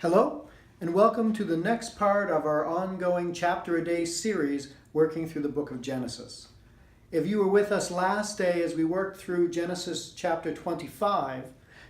Hello, and welcome to the next part of our ongoing Chapter a Day series working through the book of Genesis. If you were with us last day as we worked through Genesis chapter 25,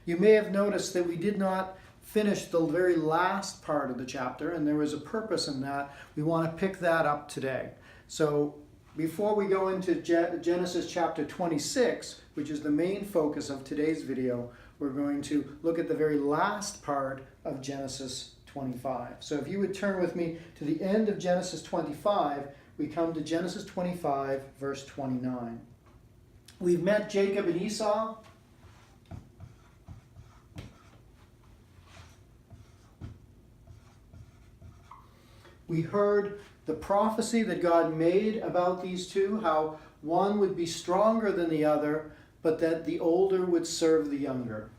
you may have noticed that we did not finish the very last part of the chapter, and there was a purpose in that. We want to pick that up today. So before we go into Genesis chapter 26, which is the main focus of today's video, we're going to look at the very last part of Genesis 25. So if you would turn with me to the end of Genesis 25, we come to Genesis 25, verse 29. We've met Jacob and Esau. We heard the prophecy that God made about these two, how one would be stronger than the other, but that the older would serve the younger.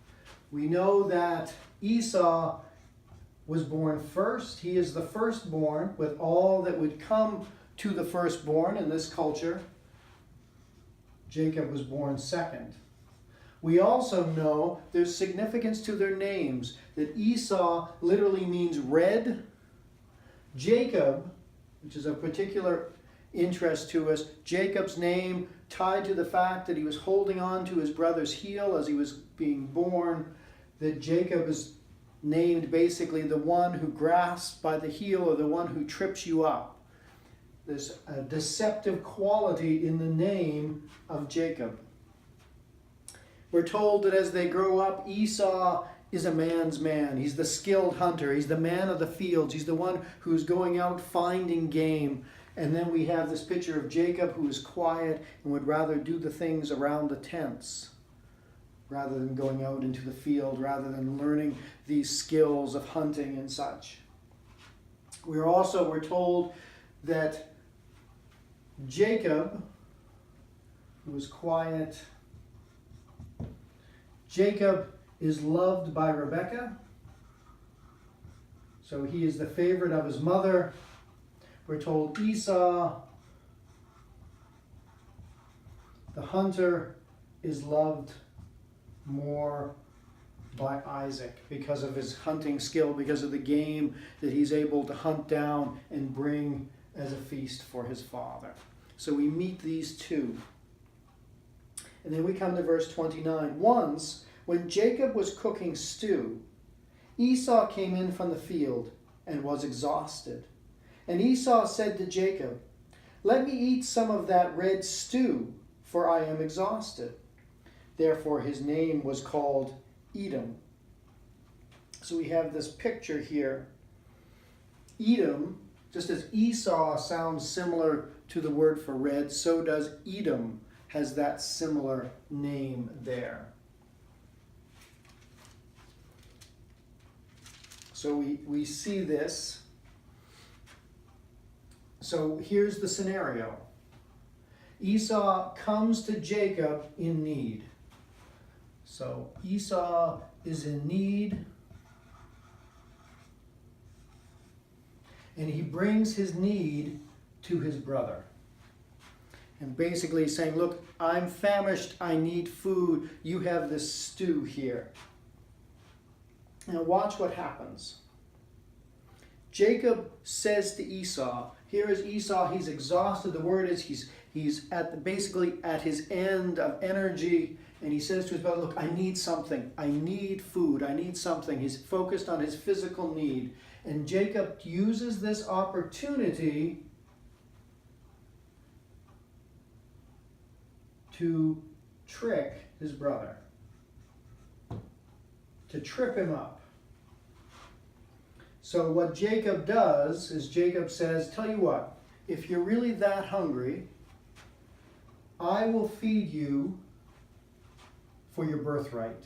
We know that Esau was born first. He is the firstborn with all that would come to the firstborn in this culture. Jacob was born second. We also know there's significance to their names, that Esau literally means red. Jacob, which is of particular interest to us, Jacob's name tied to the fact that he was holding on to his brother's heel as he was being born, that Jacob is named basically the one who grasps by the heel or the one who trips you up. There's a deceptive quality in the name of Jacob. We're told that as they grow up, Esau is a man's man. He's the skilled hunter. He's the man of the fields. He's the one who's going out finding game. And then we have this picture of Jacob, who is quiet and would rather do the things around the tents rather than going out into the field, rather than learning these skills of hunting and such. We're told that Jacob, who was quiet, Jacob is loved by Rebekah. So he is the favorite of his mother. We're told Esau, the hunter, is loved more by Isaac because of his hunting skill, because of the game that he's able to hunt down and bring as a feast for his father. So we meet these two. And then we come to verse 29. Once, when Jacob was cooking stew, Esau came in from the field and was exhausted. And Esau said to Jacob, "Let me eat some of that red stew, for I am exhausted." Therefore his name was called Edom. So we have this picture here. Edom, just as Esau sounds similar to the word for red, so does Edom, has that similar name there. So we see this. So here's the scenario. Esau comes to Jacob in need. So Esau is in need, and he brings his need to his brother. And basically saying, look, I'm famished, I need food, you have this stew here. Now watch what happens. Jacob says to Esau, here is Esau, he's exhausted. The word is he's basically at his end of energy, and he says to his brother, look, I need something. I need food. I need something. He's focused on his physical need. And Jacob uses this opportunity to trick his brother, to trip him up. So what Jacob does is Jacob says, tell you what, if you're really that hungry, I will feed you for your birthright.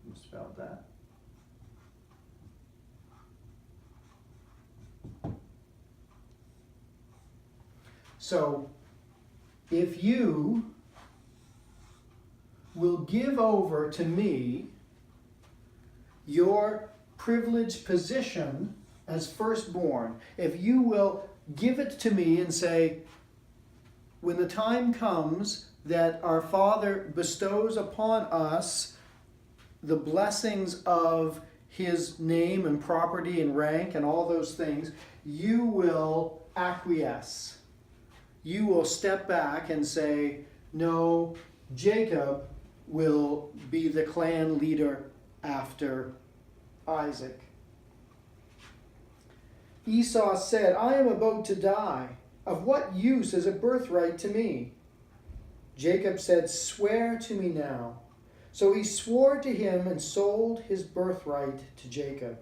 Misspelled that. So, if you will give over to me your privileged position as firstborn, if you will give it to me and say, when the time comes that our Father bestows upon us the blessings of his name and property and rank and all those things, you will acquiesce. You will step back and say, no, Jacob will be the clan leader after Isaac. Esau said, I am about to die. Of what use is a birthright to me? Jacob said, swear to me now. So he swore to him and sold his birthright to Jacob.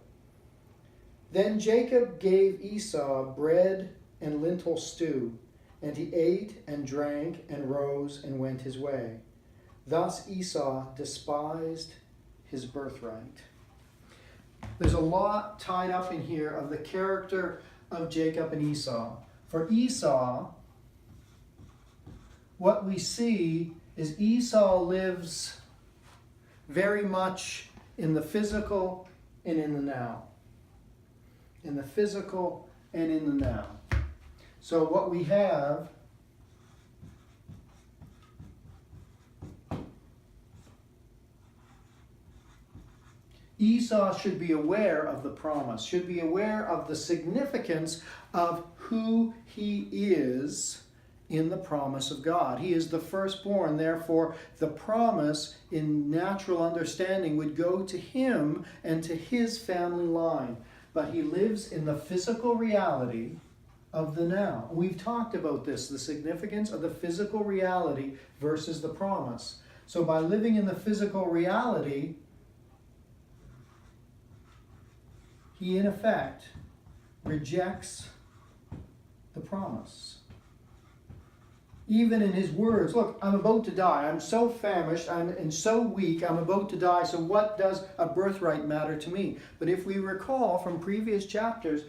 Then Jacob gave Esau bread and lentil stew, and he ate and drank and rose and went his way. Thus Esau despised his birthright. There's a lot tied up in here of the character of Jacob and Esau. For Esau, what we see is Esau lives very much in the physical and in the now. In the physical and in the now. So what we have Esau should be aware of the promise, should be aware of the significance of who he is in the promise of God. He is the firstborn, therefore the promise in natural understanding would go to him and to his family line. But he lives in the physical reality of the now. We've talked about this, the significance of the physical reality versus the promise. So by living in the physical reality, he in effect rejects the promise. Even in his words, look, I'm about to die. I'm so famished, and so weak, I'm about to die, so what does a birthright matter to me? But if we recall from previous chapters,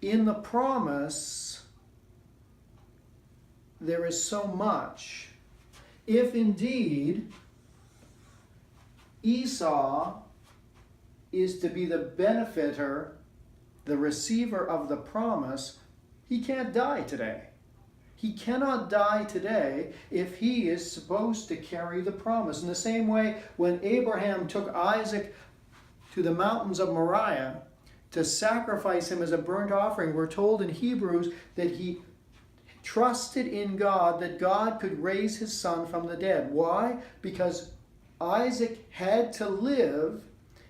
in the promise, there is so much. If indeed Esau is to be the benefiter, the receiver of the promise, he can't die today. He cannot die today if he is supposed to carry the promise. In the same way, when Abraham took Isaac to the mountains of Moriah to sacrifice him as a burnt offering, we're told in Hebrews that he trusted in God that God could raise his son from the dead. Why? Because Isaac had to live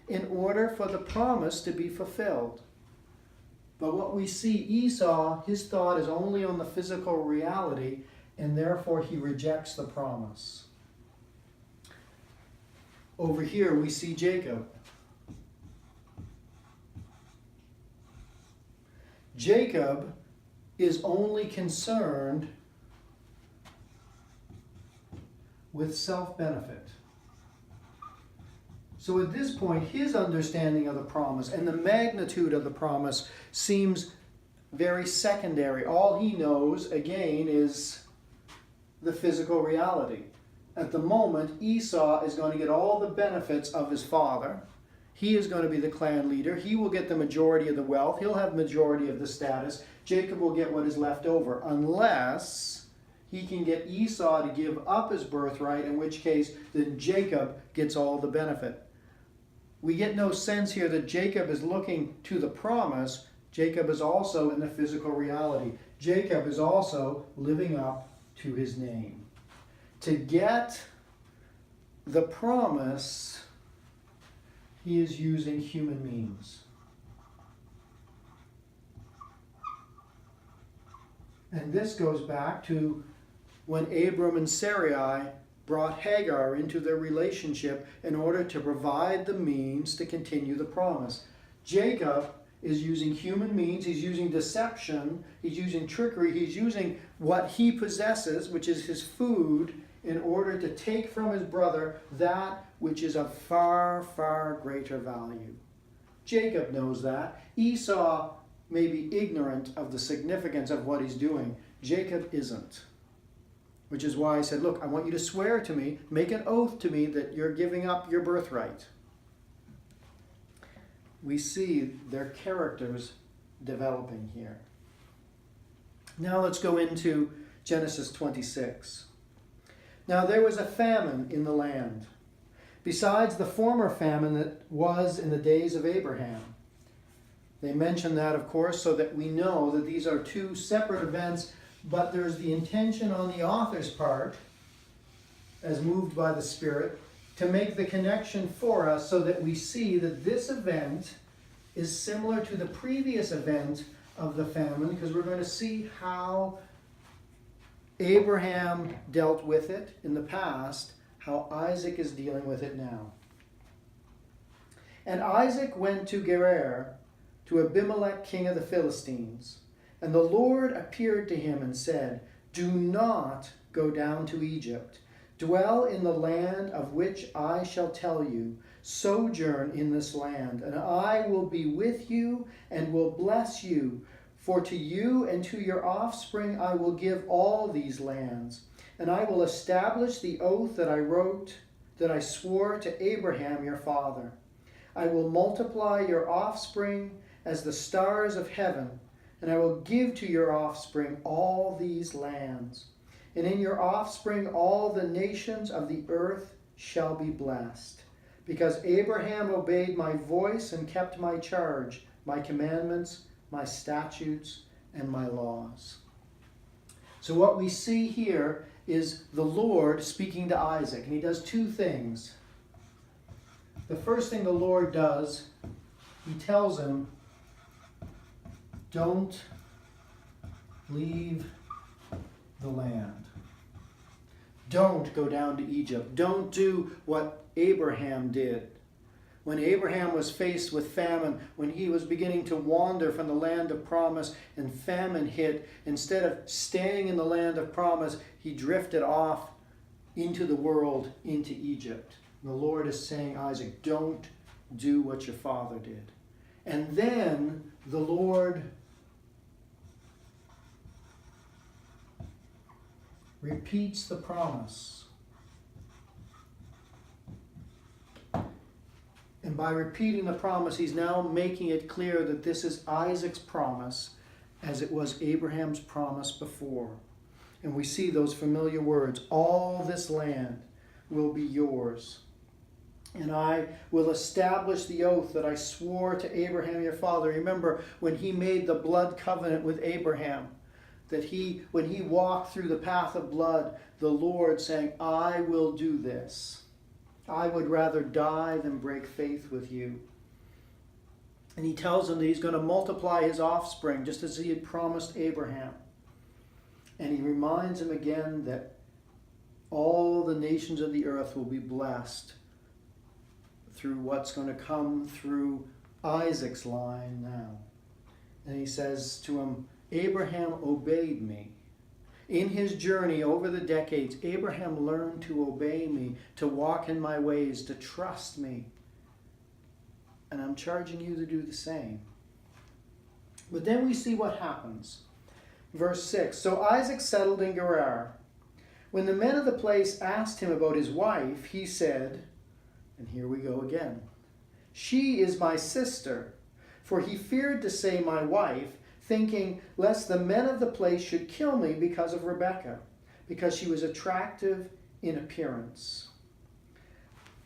in order for the promise to be fulfilled. But what we see, Esau, his thought is only on the physical reality, and therefore he rejects the promise. Over here we see Jacob. Jacob is only concerned with self-benefit. So at this point, his understanding of the promise and the magnitude of the promise seems very secondary. All he knows, again, is the physical reality. At the moment, Esau is going to get all the benefits of his father. He is going to be the clan leader. He will get the majority of the wealth. He'll have majority of the status. Jacob will get what is left over, unless he can get Esau to give up his birthright, in which case then Jacob gets all the benefit. We get no sense here that Jacob is looking to the promise. Jacob is also in the physical reality. Jacob is also living up to his name. To get the promise, he is using human means. And this goes back to when Abram and Sarai brought Hagar into their relationship in order to provide the means to continue the promise. Jacob is using human means, he's using deception, he's using trickery, he's using what he possesses, which is his food, in order to take from his brother that which is of far, far greater value. Jacob knows that. Esau may be ignorant of the significance of what he's doing. Jacob isn't. Which is why I said, look, I want you to swear to me, make an oath to me that you're giving up your birthright. We see their characters developing here. Now let's go into Genesis 26. Now there was a famine in the land, besides the former famine that was in the days of Abraham. They mention that, of course, so that we know that these are two separate events, but there's the intention on the author's part, as moved by the Spirit, to make the connection for us so that we see that this event is similar to the previous event of the famine, because we're going to see how Abraham dealt with it in the past, how Isaac is dealing with it now. And Isaac went to Gerar, to Abimelech, king of the Philistines. And the Lord appeared to him and said, "Do not go down to Egypt. Dwell in the land of which I shall tell you. Sojourn in this land, and I will be with you and will bless you. For to you and to your offspring I will give all these lands. And I will establish the oath that I swore to Abraham your father. I will multiply your offspring as the stars of heaven, and I will give to your offspring all these lands. And in your offspring all the nations of the earth shall be blessed, because Abraham obeyed my voice and kept my charge, my commandments, my statutes, and my laws." So what we see here is the Lord speaking to Isaac, and he does two things. The first thing the Lord does, he tells him, don't leave the land. Don't go down to Egypt. Don't do what Abraham did. When Abraham was faced with famine, when he was beginning to wander from the land of promise and famine hit, instead of staying in the land of promise, he drifted off into the world, into Egypt. And the Lord is saying, Isaac, don't do what your father did. And then the Lord repeats the promise. And by repeating the promise, he's now making it clear that this is Isaac's promise as it was Abraham's promise before. And we see those familiar words, all this land will be yours. And I will establish the oath that I swore to Abraham your father. Remember when he made the blood covenant with Abraham, that when he walked through the path of blood, the Lord saying, I will do this. I would rather die than break faith with you. And he tells him that he's going to multiply his offspring, just as he had promised Abraham. And he reminds him again that all the nations of the earth will be blessed through what's going to come through Isaac's line now. And he says to him, Abraham obeyed me. In his journey over the decades, Abraham learned to obey me, to walk in my ways, to trust me. And I'm charging you to do the same. But then we see what happens. Verse 6, so Isaac settled in Gerar. When the men of the place asked him about his wife, he said, and here we go again, she is my sister. For he feared to say my wife, thinking lest the men of the place should kill me because of Rebekah, because she was attractive in appearance.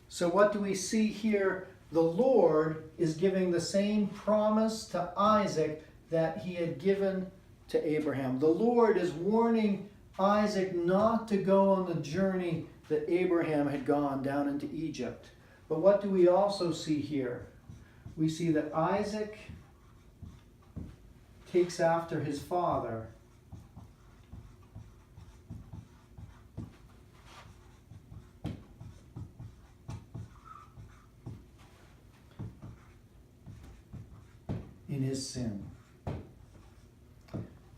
So what do we see here? The Lord is giving the same promise to Isaac that he had given to Abraham. The Lord is warning Isaac not to go on the journey that Abraham had gone down into Egypt. But what do we also see here? We see that Isaac takes after his father. In his sin.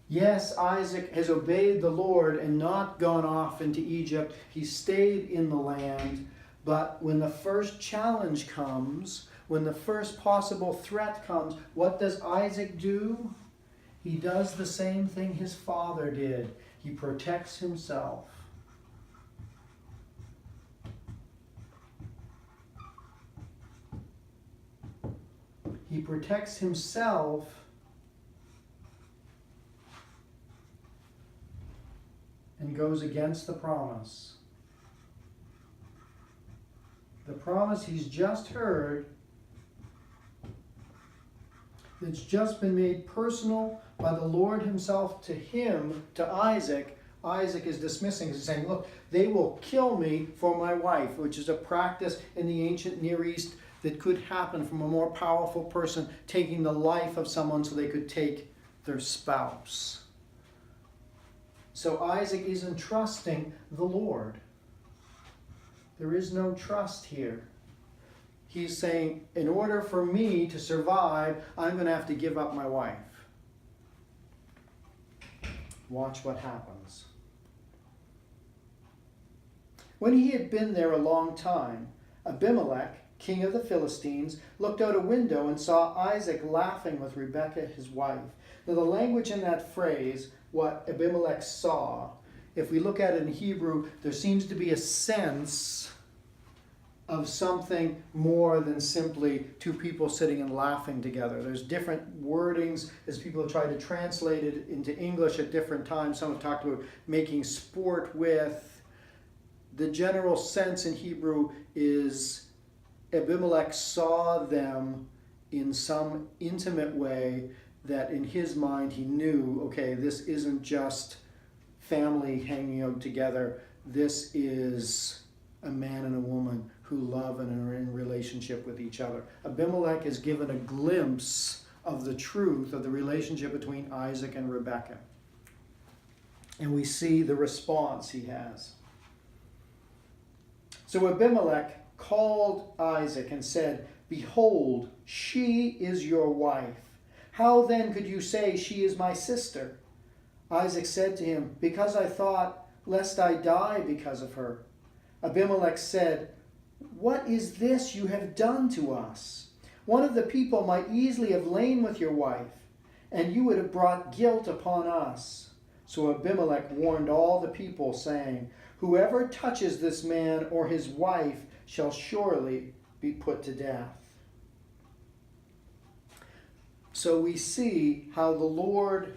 Yes, Isaac has obeyed the Lord and not gone off into Egypt. He stayed in the land. But when the first challenge comes, when the first possible threat comes, what does Isaac do? He does the same thing his father did. He protects himself. He protects himself and goes against the promise. promise he's just heard, that's just been made personal by the Lord himself to him, to Isaac, Isaac is dismissing. He's saying, look, they will kill me for my wife, which is a practice in the ancient Near East that could happen from a more powerful person taking the life of someone so they could take their spouse. So Isaac is entrusting the Lord. There is no trust here. He's saying, in order for me to survive, I'm going to have to give up my wife. Watch what happens. When he had been there a long time, Abimelech, king of the Philistines, looked out a window and saw Isaac laughing with Rebekah, his wife. Now the language in that phrase, what Abimelech saw, if we look at it in Hebrew, there seems to be a sense of something more than simply two people sitting and laughing together. There's different wordings as people have tried to translate it into English at different times. Some have talked about making sport with. The general sense in Hebrew is Abimelech saw them in some intimate way that in his mind he knew, okay, this isn't just family hanging out together. This is a man and a woman who love and are in relationship with each other. Abimelech is given a glimpse of the truth of the relationship between Isaac and Rebekah. And we see the response he has. So Abimelech called Isaac and said, "Behold, she is your wife. How then could you say she is my sister?" Isaac said to him, "Because I thought, lest I die because of her." Abimelech said, "What is this you have done to us? One of the people might easily have lain with your wife, and you would have brought guilt upon us." So Abimelech warned all the people, saying, "Whoever touches this man or his wife shall surely be put to death." So we see how the Lord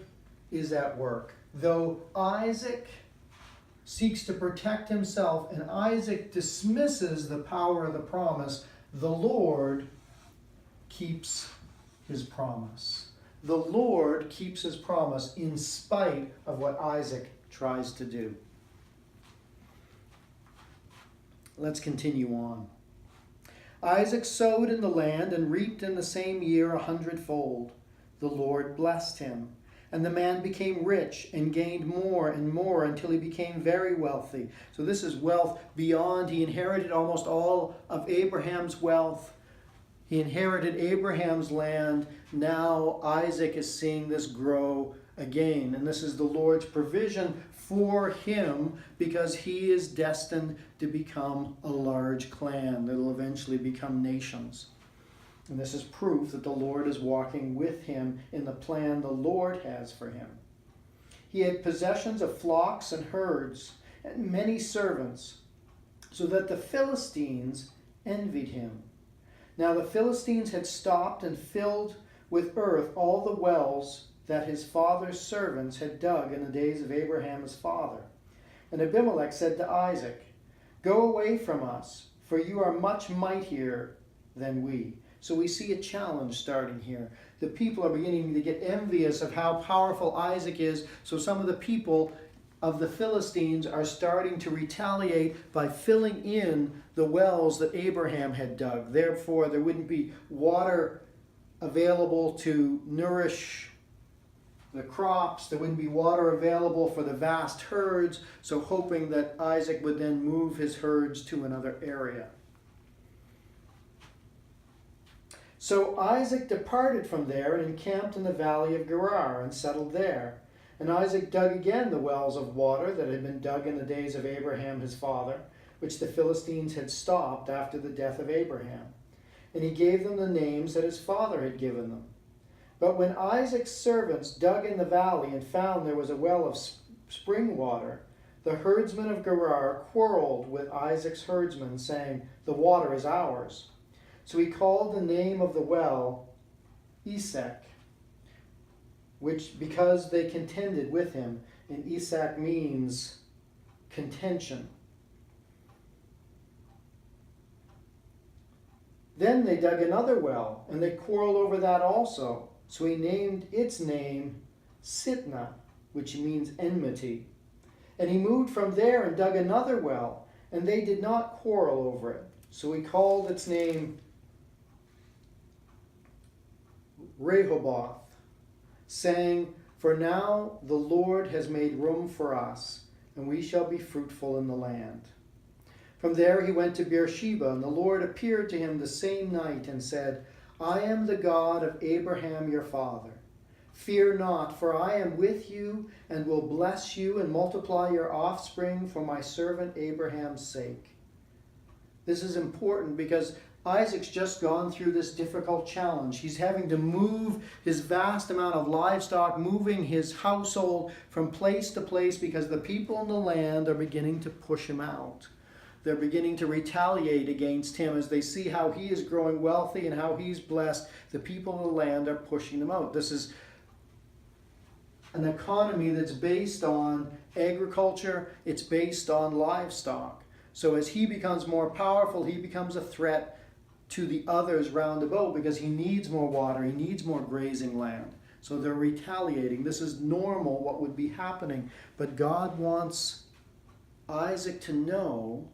is at work. Though Isaac seeks to protect himself and Isaac dismisses the power of the promise, the Lord keeps his promise. The Lord keeps his promise in spite of what Isaac tries to do. Let's continue on. Isaac sowed in the land and reaped in the same year 100-fold. The Lord blessed him, and the man became rich and gained more and more until he became very wealthy. So this is wealth beyond. He inherited almost all of Abraham's wealth. He inherited Abraham's land. Now Isaac is seeing this grow again. And this is the Lord's provision for him because he is destined to become a large clan that will eventually become nations. And this is proof that the Lord is walking with him in the plan the Lord has for him. He had possessions of flocks and herds and many servants, so that the Philistines envied him. Now the Philistines had stopped and filled with earth all the wells that his father's servants had dug in the days of Abraham his father. And Abimelech said to Isaac, "Go away from us, for you are much mightier than we." So we see a challenge starting here. The people are beginning to get envious of how powerful Isaac is, so some of the people of the Philistines are starting to retaliate by filling in the wells that Abraham had dug. Therefore, there wouldn't be water available to nourish the crops. There wouldn't be water available for the vast herds, so hoping that Isaac would then move his herds to another area. So Isaac departed from there and encamped in the valley of Gerar and settled there. And Isaac dug again the wells of water that had been dug in the days of Abraham his father, which the Philistines had stopped after the death of Abraham. And he gave them the names that his father had given them. But when Isaac's servants dug in the valley and found there was a well of spring water, the herdsmen of Gerar quarreled with Isaac's herdsmen, saying, "The water is ours." So he called the name of the well Esek, which because they contended with him, and Esek means contention. Then they dug another well, and they quarreled over that also. So he named its name Sitnah, which means enmity. And he moved from there and dug another well, and they did not quarrel over it. So he called its name Rehoboth, saying, For now the Lord has made room for us, and we shall be fruitful in the land. From there he went to Beersheba, and the Lord appeared to him the same night and said, I am the God of Abraham your father. Fear not, for I am with you and will bless you and multiply your offspring for my servant Abraham's sake. This is important because Isaac's just gone through this difficult challenge. He's having to move his vast amount of livestock, moving his household from place to place because the people in the land are beginning to push him out. They're beginning to retaliate against him as they see how he is growing wealthy and how he's blessed. The people in the land are pushing him out. This is an economy that's based on agriculture. It's based on livestock. So as he becomes more powerful, he becomes a threat to the others round about because he needs more water, he needs more grazing land. So they're retaliating. This is normal, what would be happening. But God wants Isaac to know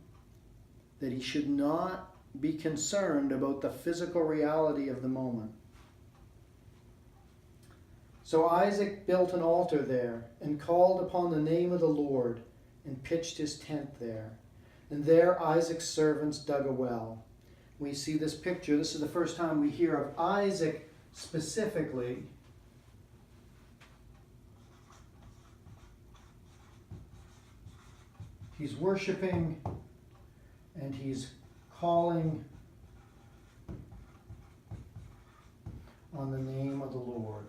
that he should not be concerned about the physical reality of the moment. So Isaac built an altar there and called upon the name of the Lord and pitched his tent there. And there Isaac's servants dug a well. We see this picture. This is the first time we hear of Isaac specifically. He's worshiping and he's calling on the name of the Lord.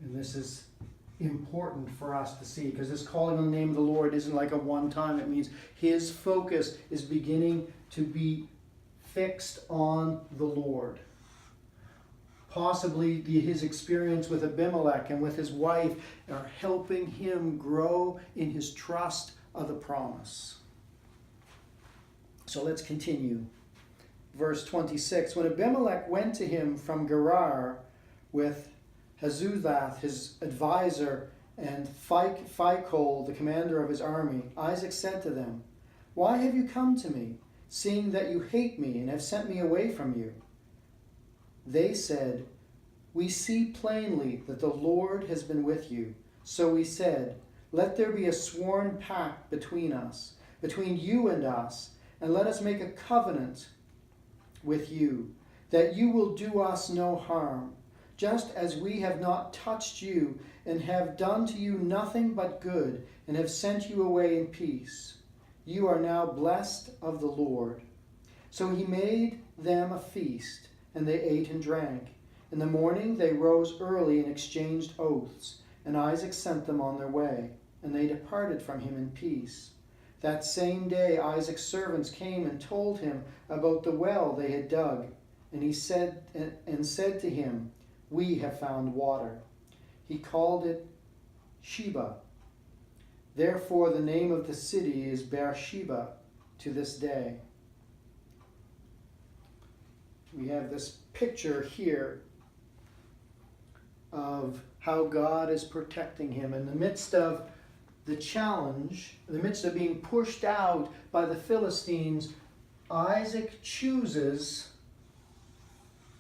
And this is important for us to see because this calling on the name of the Lord isn't like a one time. It means his focus is beginning to be fixed on the Lord. Possibly his experience with Abimelech and with his wife are helping him grow in his trust of the promise. So let's continue. Verse 26, when Abimelech went to him from Gerar with Hazuthath, his advisor, and Phicol, the commander of his army, Isaac said to them, Why have you come to me, seeing that you hate me and have sent me away from you? They said, We see plainly that the Lord has been with you. So we said, Let there be a sworn pact between us, between you and us, and let us make a covenant with you, that you will do us no harm, just as we have not touched you and have done to you nothing but good, and have sent you away in peace. You are now blessed of the Lord. So he made them a feast, and they ate and drank. In the morning they rose early and exchanged oaths, and Isaac sent them on their way, and they departed from him in peace. That same day Isaac's servants came and told him about the well they had dug, and he said to him, We have found water. He called it Sheba. Therefore the name of the city is Beersheba to this day. We have this picture here of how God is protecting him in the midst of the challenge, in the midst of being pushed out by the Philistines. Isaac chooses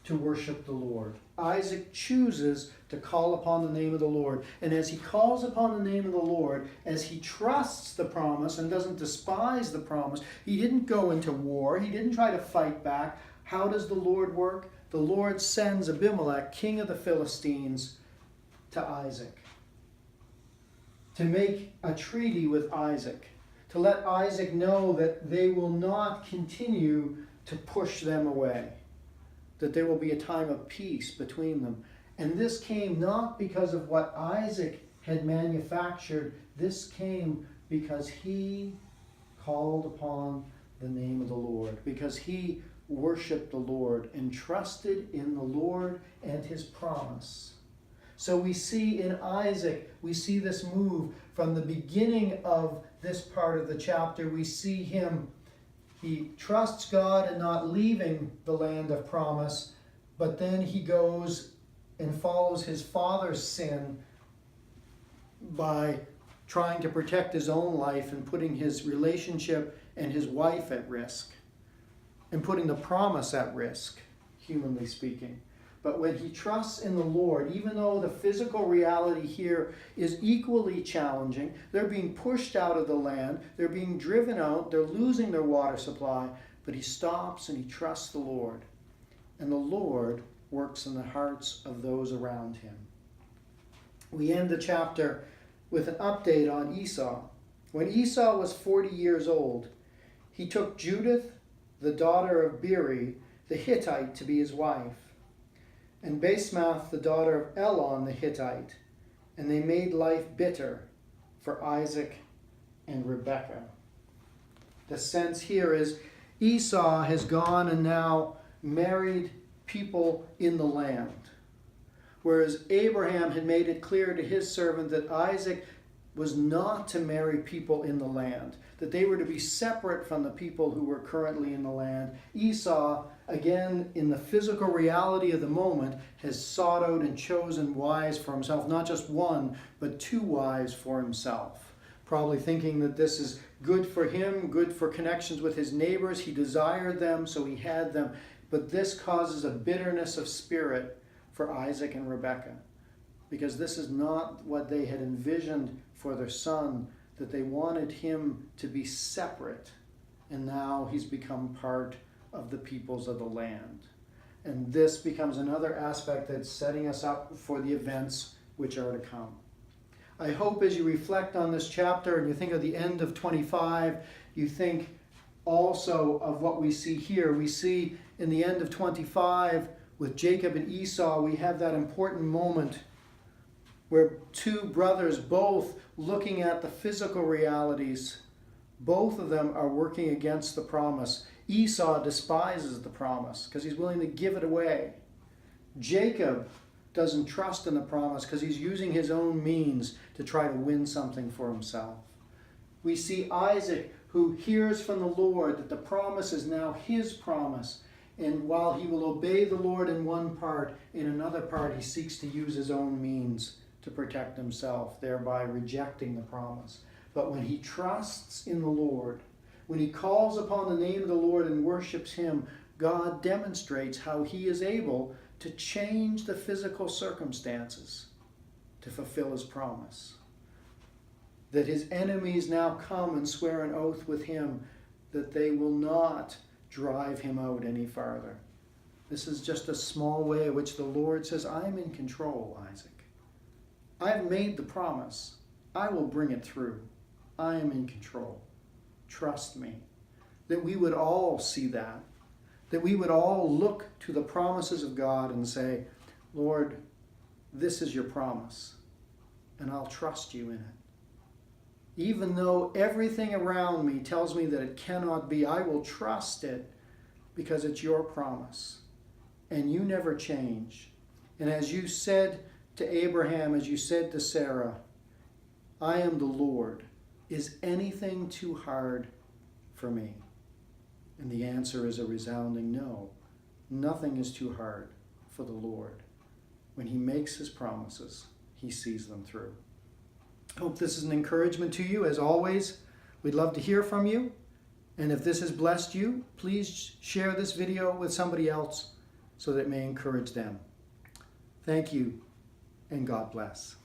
to worship the Lord. Isaac chooses to call upon the name of the Lord. And as he calls upon the name of the Lord, as he trusts the promise and doesn't despise the promise, he didn't go into war. He didn't try to fight back. How does the Lord work? The Lord sends Abimelech, king of the Philistines, to Isaac to make a treaty with Isaac, to let Isaac know that they will not continue to push them away, that there will be a time of peace between them. And this came not because of what Isaac had manufactured. This came because he called upon the name of the Lord, because he worshiped the Lord and trusted in the Lord and his promise. So we see in Isaac, we see this move from the beginning of this part of the chapter. We see him He trusts God in not leaving the land of promise, but then he goes and follows his father's sin by trying to protect his own life and putting his relationship and his wife at risk and putting the promise at risk, humanly speaking. But when he trusts in the Lord, even though the physical reality here is equally challenging, they're being pushed out of the land, they're being driven out, they're losing their water supply, but he stops and he trusts the Lord. And the Lord works in the hearts of those around him. We end the chapter with an update on Esau. When Esau was 40 years old, he took Judith, the daughter of Beeri, the Hittite, to be his wife, and Basemath, the daughter of Elon the Hittite, and they made life bitter for Isaac and Rebekah. The sense here is Esau has gone and now married people in the land, whereas Abraham had made it clear to his servant that Isaac was not to marry people in the land, that they were to be separate from the people who were currently in the land. Esau, again, in the physical reality of the moment, has sought out and chosen wives for himself, not just one, but 2 wives for himself. Probably thinking that this is good for him, good for connections with his neighbors. He desired them, so he had them. But this causes a bitterness of spirit for Isaac and Rebekah, because this is not what they had envisioned for their son, that they wanted him to be separate, and now he's become part of the peoples of the land. And this becomes another aspect that's setting us up for the events which are to come. I hope as you reflect on this chapter and you think of the end of 25, you think also of what we see here. We see in the end of 25 with Jacob and Esau, we have that important moment where 2 brothers, both looking at the physical realities, both of them are working against the promise. Esau despises the promise because he's willing to give it away. Jacob doesn't trust in the promise because he's using his own means to try to win something for himself. We see Isaac, who hears from the Lord that the promise is now his promise, and while he will obey the Lord in one part, in another part he seeks to use his own means to protect himself, thereby rejecting the promise. But when he trusts in the Lord, when he calls upon the name of the Lord and worships him, God demonstrates how he is able to change the physical circumstances to fulfill his promise. That his enemies now come and swear an oath with him that they will not drive him out any farther. This is just a small way in which the Lord says, I'm in control, Isaac. I've made the promise. I will bring it through. I am in control. Trust me. That we would all see that. That we would all look to the promises of God and say, Lord, this is your promise, and I'll trust you in it. Even though everything around me tells me that it cannot be, I will trust it because it's your promise. And you never change. And as you said to Abraham, as you said to Sarah, I am the Lord. Is anything too hard for me? And the answer is a resounding no. Nothing is too hard for the Lord. When he makes his promises, he sees them through. I hope this is an encouragement to you. As always, we'd love to hear from you. And if this has blessed you, please share this video with somebody else so that it may encourage them. Thank you, and God bless.